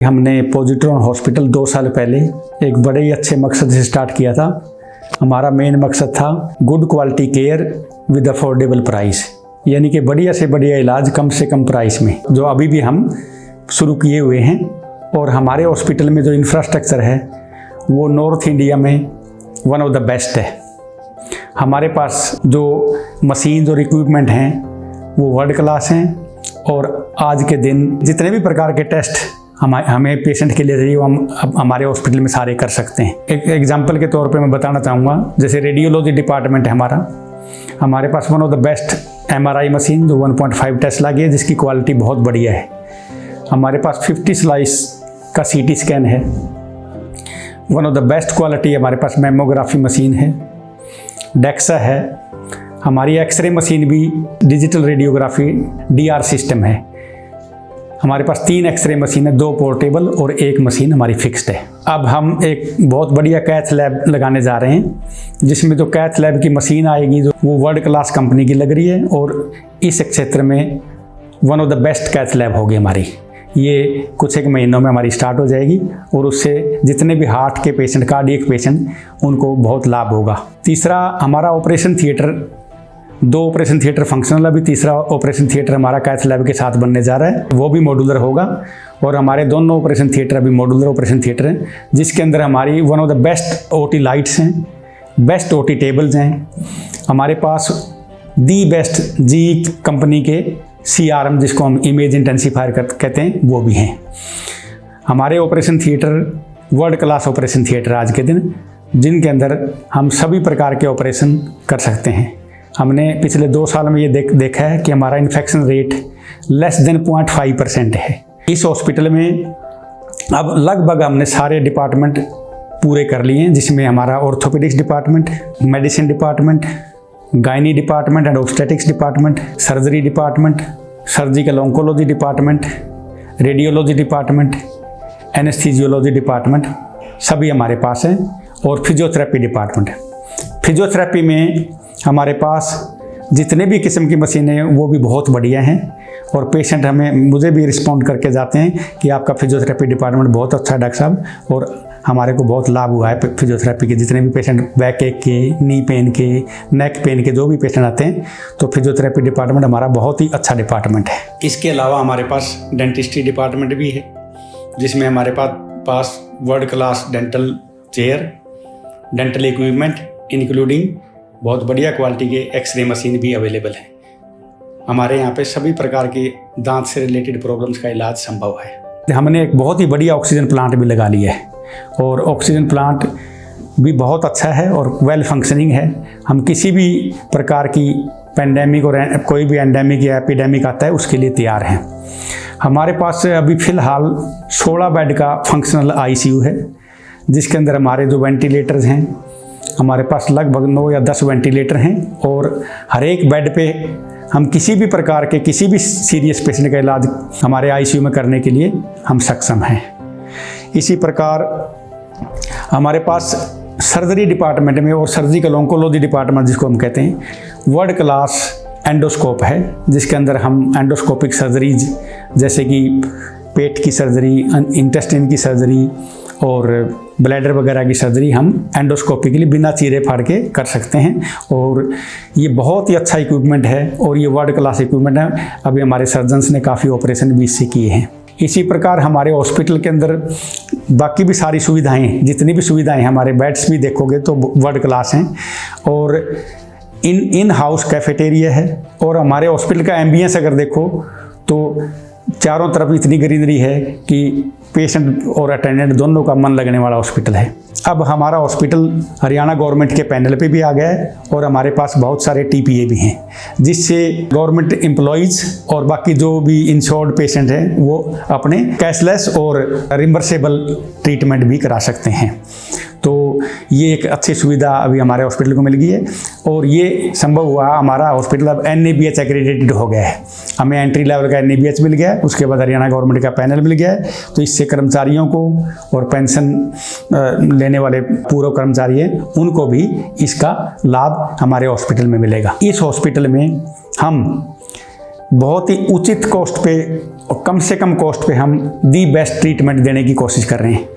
हमने positron hospital 2 साल पहले एक बड़े ही अच्छे मकसद से स्टार्ट किया था। हमारा मेन मकसद था good quality care with affordable price, यानी कि बढ़िया से बढ़िया इलाज कम से कम प्राइस में, जो अभी भी हम शुरू किए हुए हैं। और हमारे हॉस्पिटल में जो इंफ्रास्ट्रक्चर है वो नॉर्थ इंडिया में वन ऑफ द बेस्ट है। हमारे पास जो मशीन्स और इक्विपमेंट हैं वो वर्ल्ड क्लास हैं, और आज के दिन जितने भी प्रकार के टेस्ट हमें पेशेंट के लिए चाहिए वो हम हमारे हॉस्पिटल में सारे कर सकते हैं। एक एग्जांपल के तौर पे मैं बताना चाहूँगा, जैसे रेडियोलॉजी डिपार्टमेंट है हमारे पास one of the best MRI machine जो 1.5 टेस्ला की है, जिसकी क्वालिटी बहुत बढ़िया है। हमारे पास 50 स्लाइस का CT स्कैन है, one of the best quality. हमारे पास मेमोग्राफी मशीन है, डेक्सा है, हमारी एक्सरे मशीन भी डिजिटल रेडियोग्राफी DR सिस्टम है। हमारे पास 3 एक्सरे मशीन है, 2 पोर्टेबल और 1 मशीन हमारी फिक्स्ड है। अब हम एक बहुत बढ़िया कैथ लैब लगाने जा रहे हैं, जिसमें जो कैथ लैब की मशीन आएगी जो वो वर्ल्ड क्लास कंपनी की लग रही है, और इस क्षेत्र में one of the best cath lab होगी हमारी। ये कुछ एक महीनों में हमारी स्टार्ट हो जाएगी, और उससे जितने भी हार्ट के पेशेंट, कार्डियक पेशेंट, उनको बहुत लाभ होगा। तीसरा, हमारा operation theatre, 2 operation theatre functional, अभी तीसरा ऑपरेशन थिएटर हमारा कैथ लैब के साथ बनने जा रहा है, वो भी मॉड्यूलर होगा। और हमारे दोनों ऑपरेशन थिएटर अभी मॉड्यूलर ऑपरेशन थिएटर हैं, जिसके अंदर हमारी one of the best OT lights हैं, बेस्ट OT टेबल्स हैं। हमारे पास दी बेस्ट GE कंपनी के CRM, जिसको हम इमेज इंटेंसिफायर कहते हैं, वो भी हैं। हमारे operation theatre world class operation theatre आज के दिन, जिनके अंदर हम सभी प्रकार के ऑपरेशन कर सकते हैं। हमने पिछले 2 साल में ये देखा है कि हमारा इन्फेक्शन रेट लेस देन 0.5% है। इस हॉस्पिटल में अब लगभग हमने सारे डिपार्टमेंट पूरे कर लिए हैं, जिसमें हमारा orthopaedics department, medicine department, gynae department and obstetrics department, surgery department, surgical oncology department, radiology department, anaesthesiology department सभी हमारे पास हैं, और फिजियोथेरेपी डिपार्टमेंट। फिजियोथेरेपी में हमारे पास जितने भी किस्म की मशीनें हैं वो भी बहुत बढ़िया हैं, और पेशेंट मुझे भी रिस्पॉन्ड करके जाते हैं कि आपका फिजियोथेरेपी डिपार्टमेंट बहुत अच्छा है डॉक्टर साहब, और हमारे को बहुत लाभ हुआ है फिजियोथेरेपी के। जितने भी पेशेंट बैक एक के, नी पेन के, नेक पेन के, जो भी पेशेंट आते हैं, तो फिजियोथेरेपी डिपार्टमेंट हमारा बहुत ही अच्छा डिपार्टमेंट है। इसके अलावा हमारे पास डेंटिस्ट्री डिपार्टमेंट भी है, जिसमें हमारे पास world class dental chair, dental equipment including बहुत बढ़िया क्वालिटी के एक्सरे मशीन भी अवेलेबल है। हमारे यहाँ पे सभी प्रकार के दांत से रिलेटेड प्रॉब्लम्स का इलाज संभव है। हमने एक बहुत ही बढ़िया ऑक्सीजन प्लांट भी लगा लिया है, और ऑक्सीजन प्लांट भी बहुत अच्छा है और वेल फंक्शनिंग है। हम किसी भी प्रकार की पेंडेमिक और कोई भी एंडेमिक या एपिडेमिक आता है उसके लिए तैयार हैं। हमारे पास अभी फ़िलहाल 16 बेड का फंक्शनल ICU है, जिसके अंदर हमारे जो वेंटिलेटर्स हैं, हमारे पास लगभग 9 या 10 वेंटिलेटर हैं, और हर एक बेड पे हम किसी भी प्रकार के किसी भी सीरियस पेशेंट का इलाज हमारे ICU में करने के लिए हम सक्षम हैं। इसी प्रकार हमारे पास सर्जरी डिपार्टमेंट में और सर्जिकल ऑन्कोलॉजी डिपार्टमेंट, जिसको हम कहते हैं, वर्ल्ड क्लास एंडोस्कोप है, जिसके अंदर हम एंडोस्कोपिक सर्जरीज जैसे कि पेट की सर्जरी, इंटेस्टाइन की सर्जरी और ब्लैडर वगैरह की सर्जरी हम एंडोस्कोपिकली बिना चीरे फाड़ के कर सकते हैं। और ये बहुत ही अच्छा इक्विपमेंट है, और ये वर्ल्ड क्लास इक्विपमेंट है। अभी हमारे सर्जन्स ने काफ़ी ऑपरेशन भी इससे किए हैं। इसी प्रकार हमारे हॉस्पिटल के अंदर बाकी भी सारी सुविधाएं, जितनी भी सुविधाएं, हमारे बेड्स भी देखोगे तो वर्ल्ड क्लास हैं, और इन हाउस कैफेटेरिया है। और हमारे हॉस्पिटल का एम्बियंस अगर देखो तो चारों तरफ इतनी ग्रीनरी है कि पेशेंट और अटेंडेंट दोनों का मन लगने वाला हॉस्पिटल है। अब हमारा हॉस्पिटल हरियाणा गवर्नमेंट के पैनल पे भी आ गया है, और हमारे पास बहुत सारे TPA भी हैं, जिससे गवर्नमेंट एम्प्लॉइज़ और बाकी जो भी इंश्योर्ड पेशेंट हैं वो अपने कैशलेस और रिम्बर्सेबल ट्रीटमेंट भी करा सकते हैं। तो ये एक अच्छी सुविधा अभी हमारे हॉस्पिटल को मिल गई है, और ये संभव हुआ, हमारा हॉस्पिटल अब NABH एक्रेडिटेड हो गया है। हमें एंट्री लेवल का NABH मिल गया है, उसके बाद हरियाणा गवर्नमेंट का पैनल मिल गया है। तो इससे कर्मचारियों को और पेंशन लेने वाले पूर्व कर्मचारी हैं, उनको भी इसका लाभ हमारे हॉस्पिटल में मिलेगा। इस हॉस्पिटल में हम बहुत ही उचित कॉस्ट पे और कम से कम कॉस्ट पे हम दी बेस्ट ट्रीटमेंट देने की कोशिश कर रहे हैं,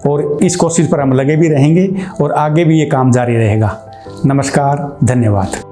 और इस कोशिश पर हम लगे भी रहेंगे और आगे भी ये काम जारी रहेगा। नमस्कार, धन्यवाद।